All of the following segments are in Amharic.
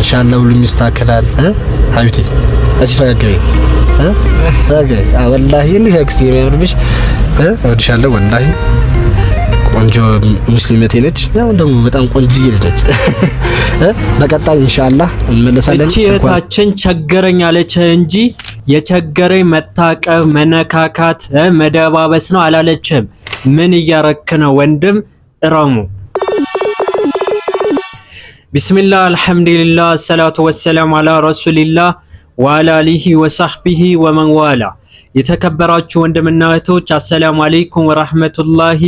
ኢንሻአላህ ሁሉም ይስተካከላል። ሀቢቲ እስኪ ፈገግበይ ፈገግበይ። ወላሂ እንዲህ ፈገግስቲ የሚያምርብሽ እወድሻለሁ። ወላሂ ቆንጆ ሙስሊመቴ ነች። ያው ደግሞ በጣም ቆንጆዬ ነች። በቀጣይ ኢንሻአላህ እንመለሳለን። እቺ እህታችን ቸገረኝ አለች እንጂ የቸገረኝ መታቀብ፣ መነካካት፣ መደባበስ ነው አላለችም። ምን እያረክ ነው ወንድም? እረሙ። ቢስሚላህ አልሐምዱሊላህ ሰላቱ ወሰላም አላ ረሱሊላህ ወአላ አሊሂ ወሰህቢሂ ወመን ዋላ። የተከበራችሁ ወንድምና እህቶች አሰላሙ አለይኩም ወራህመቱላሂ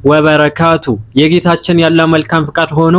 ወበረካቱ። የጌታችን ያለ መልካም ፍቃድ ሆኖ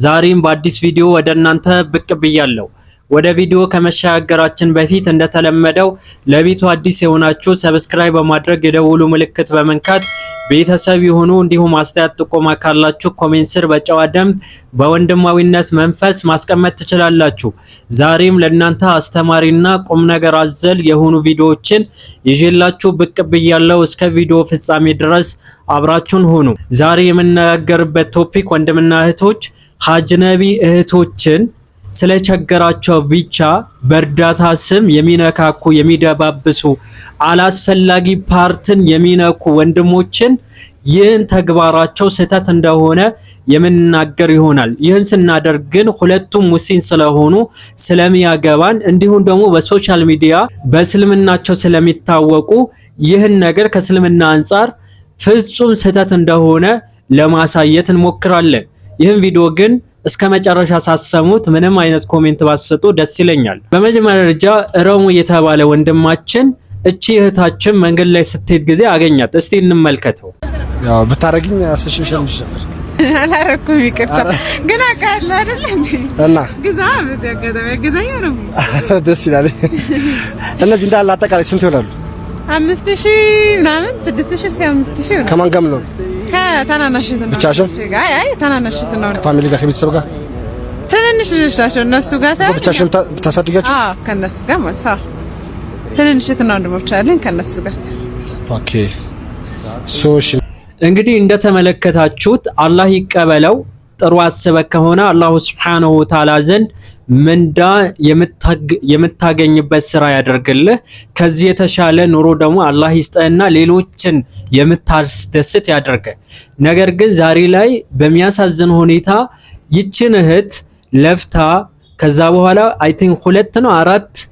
ዛሬም በአዲስ ቪዲዮ ወደ እናንተ ብቅ ብያለሁ። ወደ ቪዲዮ ከመሸጋገራችን በፊት እንደተለመደው ለቤቱ አዲስ የሆናችሁ ሰብስክራይብ በማድረግ የደውሉ ምልክት በመንካት ቤተሰብ ይሁኑ። እንዲሁም አስተያየት ጥቆማ ካላችሁ ኮሜንት ስር በጨዋ ደንብ በወንድማዊነት መንፈስ ማስቀመጥ ትችላላችሁ። ዛሬም ለእናንተ አስተማሪና ቁም ነገር አዘል የሆኑ ቪዲዮዎችን ይዤላችሁ ብቅ ብያለሁ። እስከ ቪዲዮ ፍጻሜ ድረስ አብራችሁን ሁኑ። ዛሬ የምነጋገርበት ቶፒክ ወንድምና እህቶች አጅነቢ እህቶችን ስለቸገራቸው ብቻ በእርዳታ ስም የሚነካኩ የሚደባብሱ አላስፈላጊ ፓርትን የሚነኩ ወንድሞችን ይህን ተግባራቸው ስህተት እንደሆነ የምንናገር ይሆናል። ይህን ስናደርግ ግን ሁለቱም ሙስሊም ስለሆኑ ስለሚያገባን እንዲሁም ደግሞ በሶሻል ሚዲያ በእስልምናቸው ስለሚታወቁ ይህን ነገር ከእስልምና አንጻር ፍጹም ስህተት እንደሆነ ለማሳየት እንሞክራለን። ይህን ቪዲዮ ግን እስከ መጨረሻ ሳሰሙት ምንም አይነት ኮሜንት ባትሰጡ ደስ ይለኛል። በመጀመሪያ ደረጃ እረሙ የተባለ ወንድማችን እቺ እህታችን መንገድ ላይ ስትሄድ ጊዜ አገኛት። እስቲ እንመልከተው። ያው ብታረግኝ አስሽሽሽ አላረኩም፣ ይቅርታ ግን አቃለ አይደል እንዴ? እና ግዛ በተገደበ ግዛኛ ነው። ደስ ይላል። እነዚህ እንዳለ አጠቃላይ ስንት ይሆናሉ? 5000 ምናምን 6000 እስከ 5000 ነው። ከማን ጋር ነው? ከታናናሽ ነው ብቻሽን? አይ ታናናሽ ነው። ፋሚሊ ጋር ከቤተሰብ ጋር ትንንሽ ልጆች ናቸው እነሱ ጋር ሳይሆን ብቻሽን ታሳድጋችሁ? አዎ ከነሱ ጋር ማለት ነው። ትንንሽ ወንድሞች አሉኝ ከነሱ ጋር። ኦኬ ሶሽ እንግዲህ እንደተመለከታችሁት አላህ ይቀበለው። ጥሩ አስበህ ከሆነ አላሁ ሱብሓነሁ ወተዓላ ዘንድ ምንዳ የምታገኝበት ስራ ያደርግልህ። ከዚህ የተሻለ ኑሮ ደግሞ አላህ ይስጠህና ሌሎችን የምታስደስት ያደርገህ። ነገር ግን ዛሬ ላይ በሚያሳዝን ሁኔታ ይችን እህት ለፍታ ከዛ በኋላ አይ ቲንክ 2 ነው 4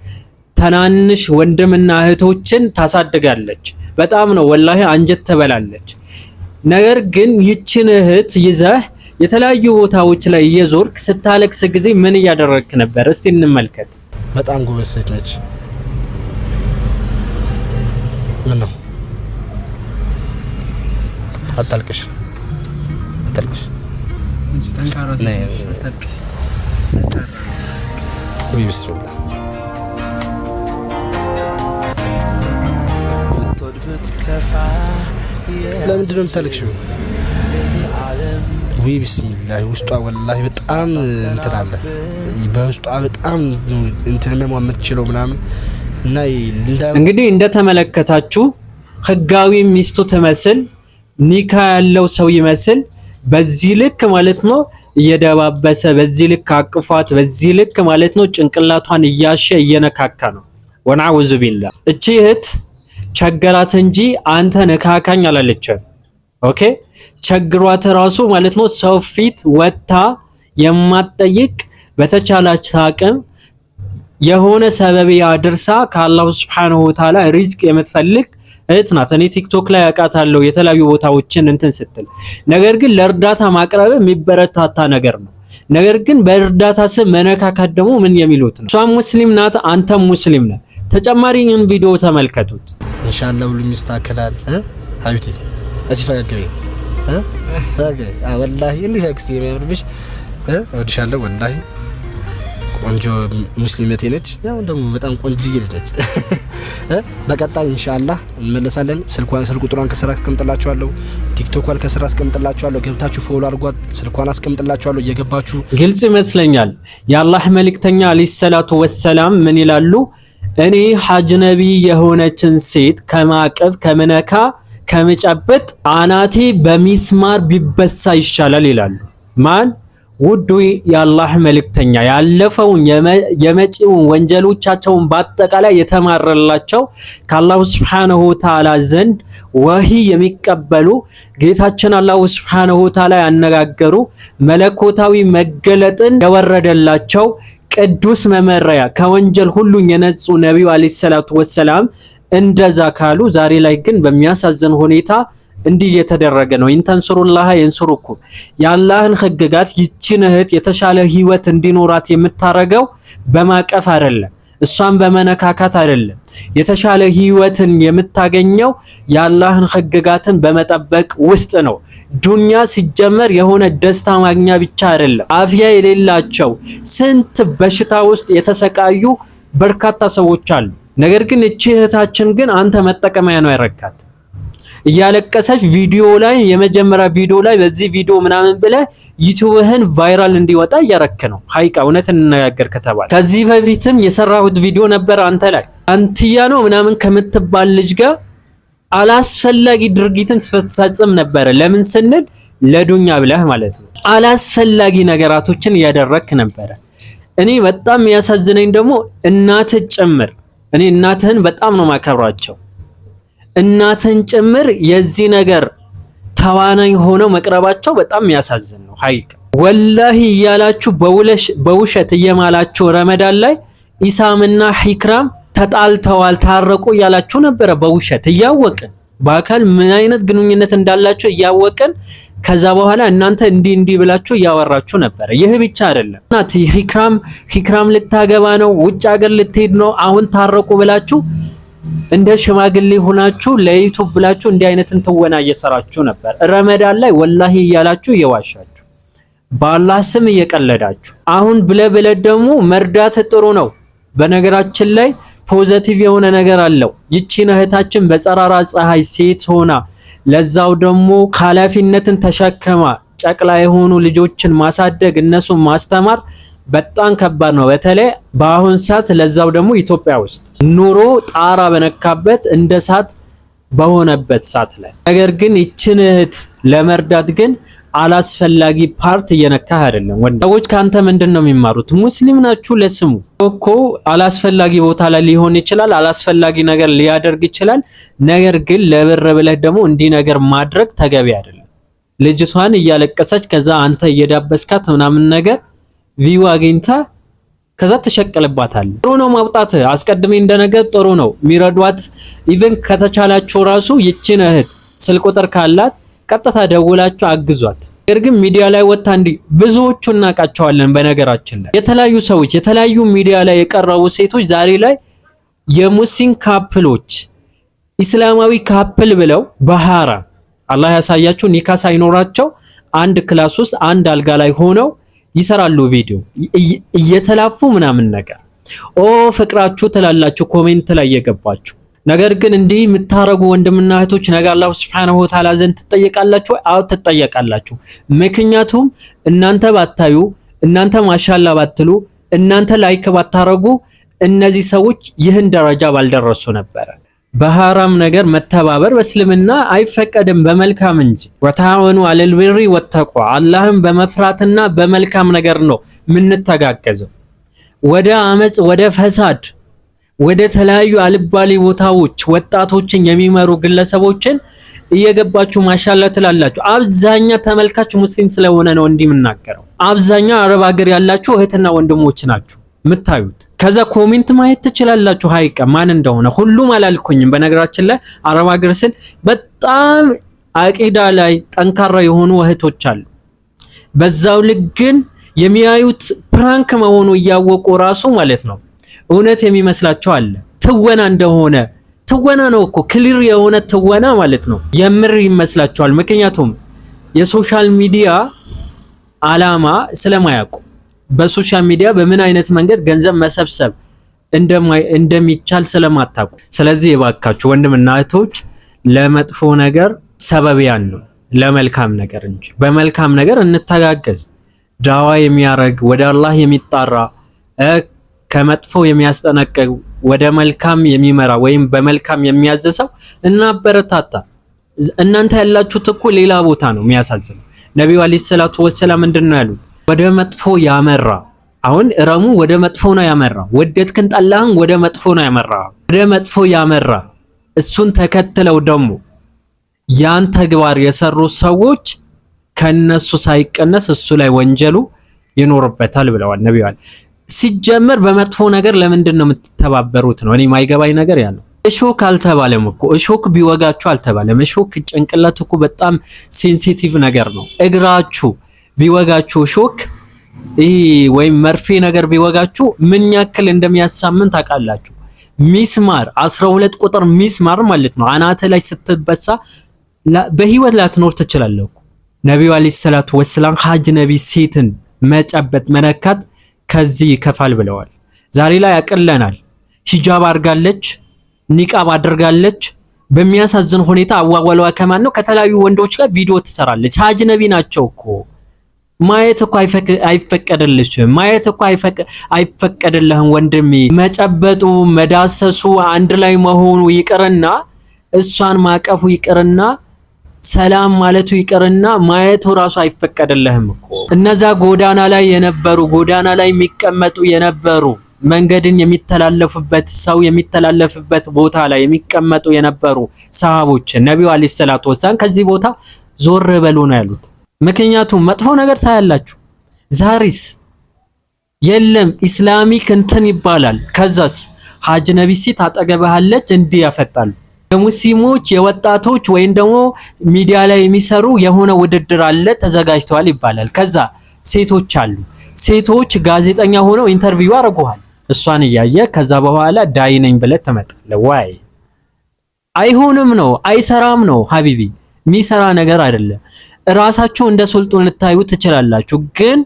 ተናንሽ ወንድምና እህቶችን ታሳድጋለች። በጣም ነው ወላሂ አንጀት ትበላለች። ነገር ግን ይችን እህት ይዘህ የተለያዩ ቦታዎች ላይ እየዞርክ ስታለቅስ ጊዜ ምን እያደረግክ ነበር? እስቲ እንመልከት። በጣም ጎበዝ ሴት ነች። ምን ነው አታልቅሽ፣ አታልቅሽ እንጂ ጠንካራ ነኝ። አታልቅሽ ወይ ቢስሚላህ ለምንድን ነው የምታለቅሽው? ወይ ቢስሚላህ ውስጧ ወላሂ በጣም እንትን አለ። በውስጧ በጣም እንትን ነው የምትችለው ምናምን እና እንግዲህ እንደተመለከታችሁ ህጋዊ ሚስቱ ትመስል ኒካ ያለው ሰው ይመስል በዚህ ልክ ማለት ነው እየደባበሰ በዚህ ልክ አቅፏት በዚህ ልክ ማለት ነው ጭንቅላቷን እያሸ እየነካካ ነው። ወነዑዙ ቢላህ። እቺ እህት ቸገራት እንጂ አንተ ነካካኝ አላለችም። ኦኬ ቸግሯት ራሱ ማለት ነው ሰው ፊት ወጣ የማትጠይቅ በተቻላች አቅም የሆነ ሰበብ ያድርሳ ከአላሁ ሱብሓነሁ ወተዓላ ሪዝቅ የምትፈልግ እህት ናት። እኔ ቲክቶክ ላይ አውቃታለሁ የተለያዩ ቦታዎችን እንትን ስትል። ነገር ግን ለእርዳታ ማቅረብ የሚበረታታ ነገር ነው። ነገር ግን በእርዳታ ስም መነካካት ደግሞ ምን የሚሉት ነው? እሷም ሙስሊም ናት፣ አንተም ሙስሊም ነህ። ተጨማሪውን ቪዲዮ ተመልከቱት። ኢንሻአላህ ሁሉም ይስተካከላል። ሀቢቲ እስኪ ፈገግበይ ወላሂ እንዲህ ፈገግስቲ የሚያምርብሽ እወድሻለሁ። ወላሂ ቆንጆ ሙስሊመቴ ነች። ያው ደግሞ በጣም ቆንጆዬ ነች። በቀጣይ ኢንሻአላህ እንመለሳለን። ስልክ ቁጥሯን ከስራ አስቀምጥላችኋለሁ። ቲክቶኳን ከስራ አስቀምጥላችኋለሁ። ገብታችሁ ፎሎ አድርጓት። ስልኳን አስቀምጥላችኋለሁ። እየገባችሁ ግልጽ ይመስለኛል። የአላህ መልእክተኛ አለይሂ ሰላቱ ወሰላም ምን ይላሉ? እኔ አጅነቢ የሆነችን ሴት ከማቀፍ ከመነካ ከመጨበጥ አናቴ በሚስማር ቢበሳ ይሻላል ይላሉ። ማን? ውዱ የአላህ መልእክተኛ ያለፈውን የመጪውን ወንጀሎቻቸውን በአጠቃላይ የተማረላቸው ከአላሁ ሱብሓነሁ ወተዓላ ዘንድ ወሂ የሚቀበሉ ጌታችን አላሁ ሱብሓነሁ ወተዓላ ያነጋገሩ መለኮታዊ መገለጥን የወረደላቸው ቅዱስ መመሪያ ከወንጀል ሁሉ የነጹ ነብዩ አለይሂ ሰላቱ ወሰላም እንደዛ ካሉ ዛሬ ላይ ግን በሚያሳዝን ሁኔታ እንዲህ የተደረገ ነው። ኢንተንሱሩላህ የንሱሩኩም የአላህን ህግጋት ይችን እህት የተሻለ ህይወት እንዲኖራት የምታረገው በማቀፍ አይደለም፣ እሷን በመነካካት አይደለም። የተሻለ ህይወትን የምታገኘው የአላህን ህግጋትን በመጠበቅ ውስጥ ነው። ዱንያ ሲጀመር የሆነ ደስታ ማግኛ ብቻ አይደለም። አፍያ የሌላቸው ስንት በሽታ ውስጥ የተሰቃዩ በርካታ ሰዎች አሉ። ነገር ግን እቺ እህታችን ግን አንተ መጠቀሚያ ነው ያረካት። እያለቀሰች ቪዲዮ ላይ የመጀመሪያ ቪዲዮ ላይ በዚህ ቪዲዮ ምናምን ብለ ዩቲዩብህን ቫይራል እንዲወጣ እያረክ ነው። ሀይቃ እውነት እንነጋገር ከተባለ ከዚህ በፊትም የሰራሁት ቪዲዮ ነበር አንተ ላይ አንትያ ነው ምናምን ከምትባል ልጅ ጋር አላስፈላጊ ድርጊትን ስትፈጽም ነበር። ለምን ስንል ለዱንያ ብለህ ማለት ነው። አላስፈላጊ ነገራቶችን እያደረክ ነበር። እኔ በጣም የሚያሳዝነኝ ደግሞ እናትህ ጭምር፣ እኔ እናትህን በጣም ነው ማከብራቸው። እናትን ጭምር የዚህ ነገር ተዋናኝ ሆነው መቅረባቸው በጣም የሚያሳዝን ነው። ሀይቅ ወላሂ እያላችሁ በውሸት እየማላችሁ ረመዳን ላይ ኢሳምና ሂክራም ተጣልተዋል ታረቁ እያላችሁ ነበረ። በውሸት እያወቅን በአካል ምን አይነት ግንኙነት እንዳላችሁ እያወቅን ከዛ በኋላ እናንተ እንዲህ ብላችሁ እያወራችሁ ነበረ። ይህ ብቻ አይደለም። እናት ሂክራም ልታገባ ነው፣ ውጭ ሀገር ልትሄድ ነው፣ አሁን ታረቁ ብላችሁ እንደ ሽማግሌ ሆናችሁ ለዩቲዩብ ብላችሁ እንዲህ አይነትን ትወና እየሰራችሁ ነበር። ረመዳን ላይ ወላሂ እያላችሁ እየዋሻችሁ በአላህ ስም እየቀለዳችሁ አሁን ብለ ደግሞ መርዳት ጥሩ ነው። በነገራችን ላይ ፖዚቲቭ የሆነ ነገር አለው። ይቺን እህታችን በጸራራ ፀሐይ ሴት ሆና ለዛው ደግሞ ኃላፊነትን ተሸከማ ጨቅላ የሆኑ ልጆችን ማሳደግ እነሱን ማስተማር በጣም ከባድ ነው። በተለይ በአሁን ሰዓት ለዛው ደግሞ ኢትዮጵያ ውስጥ ኑሮ ጣራ በነካበት እንደ ሰዓት በሆነበት ሰዓት ላይ ነገር ግን ይችን እህት ለመርዳት ግን አላስፈላጊ ፓርት እየነካህ አይደለም። ወንዶች ካንተ ምንድነው የሚማሩት? ሙስሊም ናችሁ ለስሙ እኮ አላስፈላጊ ቦታ ላይ ሊሆን ይችላል፣ አላስፈላጊ ነገር ሊያደርግ ይችላል። ነገር ግን ለብር ብለህ ደግሞ እንዲህ ነገር ማድረግ ተገቢ አይደለም። ልጅቷን እያለቀሰች ከዛ አንተ እየዳበስካት ምናምን ነገር ቪው አግኝታ ከዛ ተሸቀለባታል። ጥሩ ነው ማውጣት፣ አስቀድሜ እንደነገር ጥሩ ነው የሚረዷት። ኢቭን ከተቻላችሁ ራሱ ይችን እህት ስልክ ቁጥር ካላት ቀጥታ ደውላችሁ አግዟት። ነገር ግን ሚዲያ ላይ ወጣ እንዲ ብዙዎቹ እናቃቸዋለን። በነገራችን ላይ የተለያዩ ሰዎች የተለያዩ ሚዲያ ላይ የቀረቡ ሴቶች ዛሬ ላይ የሙስሊም ካፕሎች ኢስላማዊ ካፕል ብለው በሐራም አላህ ያሳያችሁ ኒካ ሳይኖራቸው አንድ ክላስ ውስጥ አንድ አልጋ ላይ ሆነው ይሰራሉ ቪዲዮ እየተላፉ ምናምን ነገር ፍቅራችሁ ትላላችሁ ኮሜንት ላይ እየገባችሁ። ነገር ግን እንዲህ የምታረጉ ወንድምና እህቶች ነገ አላህ Subhanahu Wa Ta'ala ዘንድ ትጠየቃላችሁ። አው ትጠየቃላችሁ። ምክንያቱም እናንተ ባታዩ፣ እናንተ ማሻአላ ባትሉ፣ እናንተ ላይክ ባታረጉ እነዚህ ሰዎች ይህን ደረጃ ባልደረሱ ነበር። በሐራም ነገር መተባበር በእስልምና አይፈቀድም በመልካም እንጂ። ወተዓወኑ ዐለል ቢሪ ወተቅዋ አላህን በመፍራትና በመልካም ነገር ነው ምንተጋገዘው። ወደ አመጽ ወደ ፈሳድ ወደ ተለያዩ አልባሌ ቦታዎች ወጣቶችን የሚመሩ ግለሰቦችን እየገባችሁ ማሻአላ ትላላችሁ። አብዛኛ ተመልካች ሙስሊም ስለሆነ ነው እንዲህ የምናገረው። አብዛኛ አረብ ሀገር ያላችሁ እህትና ወንድሞች ናችሁ ምታዩት። ከዛ ኮሜንት ማየት ትችላላችሁ። ሀይቀ ማን እንደሆነ ሁሉም አላልኩኝም። በነገራችን ላይ አረብ ሀገር ስል በጣም አቂዳ ላይ ጠንካራ የሆኑ እህቶች አሉ። በዛው ልክ ግን የሚያዩት ፕራንክ መሆኑ እያወቁ ራሱ ማለት ነው እውነት የሚመስላቸው አለ። ትወና እንደሆነ ትወና ነው እኮ ክሊር የሆነ ትወና ማለት ነው የምር ይመስላቸዋል። ምክንያቱም የሶሻል ሚዲያ አላማ ስለማያውቁ በሶሻል ሚዲያ በምን አይነት መንገድ ገንዘብ መሰብሰብ እንደሚቻል ስለማታውቁ። ስለዚህ የባካችሁ ወንድምና እህቶች ለመጥፎ ነገር ሰበብያን ነው ለመልካም ነገር እንጂ በመልካም ነገር እንተጋገዝ። ዳዋ የሚያረግ ወደ አላህ የሚጣራ ከመጥፎ የሚያስጠነቅቅ ወደ መልካም የሚመራ ወይም በመልካም የሚያዘሰው እና በረታታ። እናንተ ያላችሁት እኮ ሌላ ቦታ ነው። የሚያሳዝነው ነብዩ አለይሂ ሰላቱ ወሰለም ምንድነው ያሉት? ወደ መጥፎ ያመራ። አሁን ረሙ ወደ መጥፎ ነው ያመራ። ወደድክን ጠላህን ወደ መጥፎ ነው ያመራ። ወደ መጥፎ ያመራ እሱን ተከትለው ደግሞ ያን ተግባር የሰሩ ሰዎች ከነሱ ሳይቀነስ እሱ ላይ ወንጀሉ ይኖርበታል ብለዋል ነብዩ። ሲጀመር በመጥፎ ነገር ለምንድን ነው የምትተባበሩት ነው እኔ ማይገባኝ ነገር ያ ነው። እሾክ አልተባለም እኮ እሾክ ቢወጋችሁ አልተባለም። እሾክ ጭንቅላት እኮ በጣም ሴንሲቲቭ ነገር ነው። እግራችሁ ቢወጋችሁ እሾክ ወይም መርፌ ነገር ቢወጋችሁ ምን ያክል እንደሚያሳምን ታውቃላችሁ? ሚስማር 12 ቁጥር ሚስማር ማለት ነው አናተ ላይ ስትበሳ በህይወት ላትኖር ትችላለህ እኮ። ነብዩ አለይሂ ሰላቱ ወሰላም አጅነቢ ሴትን መጨበጥ መነካት ከዚህ ይከፋል ብለዋል። ዛሬ ላይ ያቀለናል። ሂጃብ አድርጋለች፣ ኒቃብ አድርጋለች። በሚያሳዝን ሁኔታ አዋዋሏ ከማን ነው? ከተለያዩ ወንዶች ጋር ቪዲዮ ትሰራለች። አጅነቢ ናቸው እኮ። ማየት እኮ አይፈቀድልሽም። ማየት እኮ አይፈቀድልህም ወንድሜ። መጨበጡ መዳሰሱ አንድ ላይ መሆኑ ይቅርና እሷን ማቀፉ ይቅርና ሰላም ማለቱ ይቅርና ማየቱ ራሱ አይፈቀድልህም እኮ። እነዛ ጎዳና ላይ የነበሩ ጎዳና ላይ የሚቀመጡ የነበሩ መንገድን የሚተላለፉበት ሰው የሚተላለፍበት ቦታ ላይ የሚቀመጡ የነበሩ ሰሃቦች ነብዩ አለይሂ ሰላቱ ወሰለም ከዚህ ቦታ ዞር በሉ ነው ያሉት። ምክንያቱም መጥፎ ነገር ታያላችሁ። ዛሬስ የለም ኢስላሚክ እንትን ይባላል። ከዛስ አጅነቢ ሴት አጠገብሃለች እንዲህ ያፈጣሉ። የሙስሊሞች የወጣቶች ወይም ደግሞ ሚዲያ ላይ የሚሰሩ የሆነ ውድድር አለ ተዘጋጅተዋል ይባላል። ከዛ ሴቶች አሉ። ሴቶች ጋዜጠኛ ሆነው ኢንተርቪው አድርገዋል። እሷን እያየ ከዛ በኋላ ዳይ ነኝ ብለህ ትመጣለህ ወይ? አይሆንም ነው፣ አይሰራም ነው ሀቢቢ። የሚሰራ ነገር አይደለም። ራሳችሁ እንደ ሱልጡን ልታዩ ትችላላችሁ፣ ግን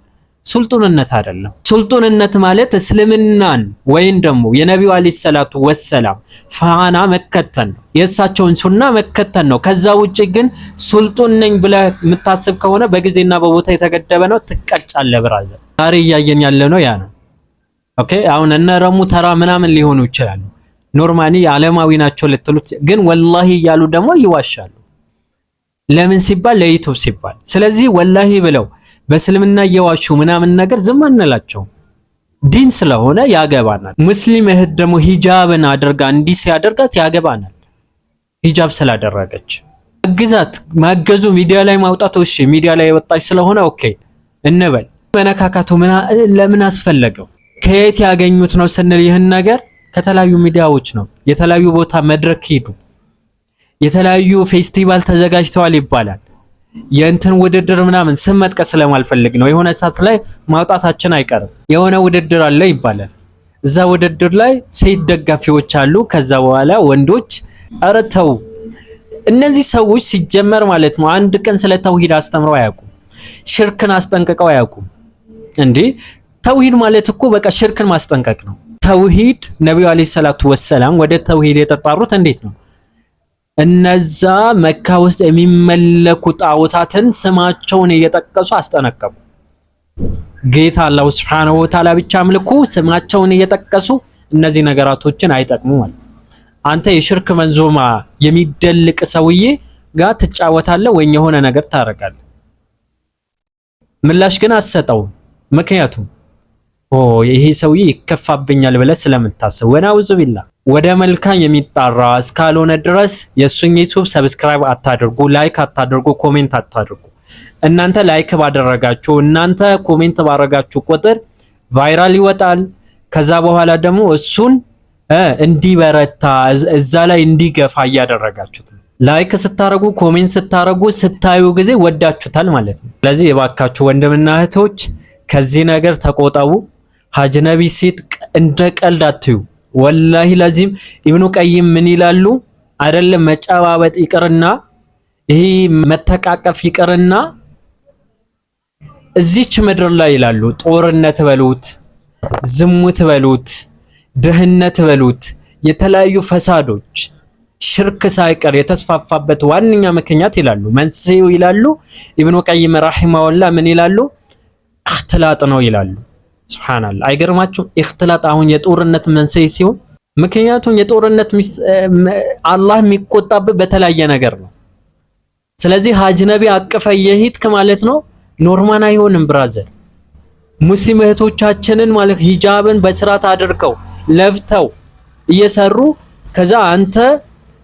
ሱልጡንነት አይደለም። ሱልጡንነት ማለት እስልምናን ወይም ደግሞ የነቢዩ አለይሂ ሰላቱ ወሰላም ፋና መከተል ነው፣ የእሳቸውን ሱና መከተል ነው። ከዛ ውጪ ግን ሱልጡን ነኝ ብለህ የምታስብ ከሆነ በጊዜና በቦታ የተገደበ ነው፣ ትቀጫለህ። ብራዘር ዛሬ እያየን ያለ ነው ያ ነው። ኦኬ አሁን እነ ረሙ ተራ ምናምን ሊሆኑ ይችላሉ፣ ኖርማሊ ዓለማዊ ናቸው ልትሉት፣ ግን ወላሂ እያሉ ደግሞ ይዋሻሉ። ለምን ሲባል ለዩቲዩብ ሲባል። ስለዚህ ወላሂ ብለው በእስልምና እየዋሹ ምናምን ነገር ዝም አንላቸው። ዲን ስለሆነ ያገባናል። ሙስሊም እህት ደግሞ ሂጃብን አድርጋ እንዲህ ሲያደርጋት ያገባናል። ሂጃብ ስላደረገች ግዛት ማገዙ ሚዲያ ላይ ማውጣቱ እሺ፣ ሚዲያ ላይ የወጣች ስለሆነ ኦኬ እንበል። መነካካቱ ለምን አስፈለገው? ከየት ያገኙት ነው ስንል ይህን ነገር ከተለያዩ ሚዲያዎች ነው። የተለያዩ ቦታ መድረክ ሄዱ፣ የተለያዩ ፌስቲቫል ተዘጋጅተዋል ይባላል። የእንትን ውድድር ምናምን ስም መጥቀስ ስለማልፈልግ ነው። የሆነ ሰዓት ላይ ማውጣታችን አይቀርም። የሆነ ውድድር አለ ይባላል። እዛ ውድድር ላይ ሴት ደጋፊዎች አሉ። ከዛ በኋላ ወንዶች ኧረ ተው። እነዚህ ሰዎች ሲጀመር ማለት ነው አንድ ቀን ስለ ተውሂድ አስተምረው አያውቁም። ሽርክን አስጠንቅቀው አያውቁም። እንዴ ተውሂድ ማለት እኮ በቃ ሽርክን ማስጠንቀቅ ነው። ተውሂድ ነብዩ አለይሂ ሰላቱ ወሰላም ወደ ተውሂድ የተጣሩት እንዴት ነው? እነዛ መካ ውስጥ የሚመለኩ ጣዖታትን ስማቸውን እየጠቀሱ አስጠነቀቁ። ጌታ አላህ ሱብሓነሁ ወተዓላ ብቻ አምልኩ፣ ስማቸውን እየጠቀሱ እነዚህ ነገራቶችን አይጠቅሙ ማለት። አንተ የሽርክ መንዞማ የሚደልቅ ሰውዬ ጋር ትጫወታለህ ወይ የሆነ ነገር ታረጋለህ፣ ምላሽ ግን አትሰጠው። ምክንያቱም ይሄ ሰውዬ ይከፋብኛል ብለህ ስለምታስብ። ወናውዝ ቢላ ወደ መልካም የሚጣራ እስካልሆነ ድረስ የሱን ዩቲዩብ ሰብስክራይብ አታድርጉ፣ ላይክ አታድርጉ፣ ኮሜንት አታድርጉ። እናንተ ላይክ ባደረጋችሁ እናንተ ኮሜንት ባደረጋችሁ ቁጥር ቫይራል ይወጣል። ከዛ በኋላ ደግሞ እሱን እንዲበረታ እዛ ላይ እንዲገፋ እያደረጋችሁት ነው። ላይክ ስታረጉ ኮሜንት ስታረጉ ስታዩ ጊዜ ወዳችሁታል ማለት ነው። ስለዚህ የባካችሁ ወንድምና እህቶች ከዚህ ነገር ተቆጠቡ። አጅነቢ ሴት እንደ ቀልድ አትዩ። ወላሂ ለዚህም ኢብኑ ቀይም ምን ይላሉ? አይደለም መጨባበጥ ይቅርና ይሄ መተቃቀፍ ይቅርና እዚች ምድር ላይ ይላሉ ጦርነት በሉት፣ ዝሙት በሉት፣ ድህነት በሉት፣ የተለያዩ ፈሳዶች ሽርክ ሳይቀር የተስፋፋበት ዋነኛ ምክንያት ይላሉ መንስኤው ይላሉ ኢብኑ ቀይም ረሂመሁላህ ምን ይላሉ? እክትላጥ ነው ይላሉ። ሱብሃንአላህ አይገርማችሁም? እክትላጥ አሁን የጦርነት መንስኤ ሲሆን፣ ምክንያቱም የጦርነት አላህ የሚቆጣበት በተለያየ ነገር ነው። ስለዚህ አጅነቢ አቅፈ የሂድክ ማለት ነው ኖርማል አይሆንም ብራዘር። ሙስሊም እህቶቻችንን ማለት ሂጃብን በስርዓት አድርገው ለፍተው እየሰሩ ከዛ አንተ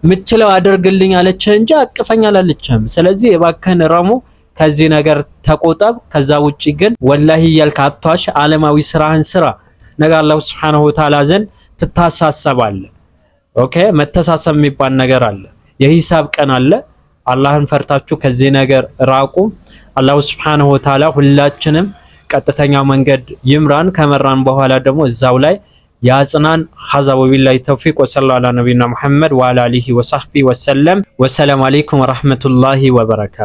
ምትለው አድርግልኝ አለች እንጂ አቅፈኝ አላለችም። ስለዚህ የባከን ረሙ ከዚህ ነገር ተቆጠብ። ከዛ ውጪ ግን ወላሂ እያልክ አትዋሽ። ዓለማዊ ስራህን ስራ። ነገ አላህ ሱብሓነሁ ወተዓላ ዘንድ ትታሳሰባለህ። ኦኬ መተሳሰብ የሚባል ነገር አለ። የሂሳብ ቀን አለ። አላህን ፈርታችሁ ከዚህ ነገር ራቁ። አላህ ሱብሓነሁ ወተዓላ ሁላችንም ቀጥተኛው መንገድ ይምራን። ከመራን በኋላ ደግሞ እዛው ላይ ያጽናን። ሀዛ ወቢላሂ ተውፊቅ ወሰለላሁ ዐላ ነቢይና ሙሐመድ ወዐላ አሊሂ ወሰህቢሂ ወሰለም። ወሰላሙ አለይኩም ወራህመቱላሂ ወበረካቱ።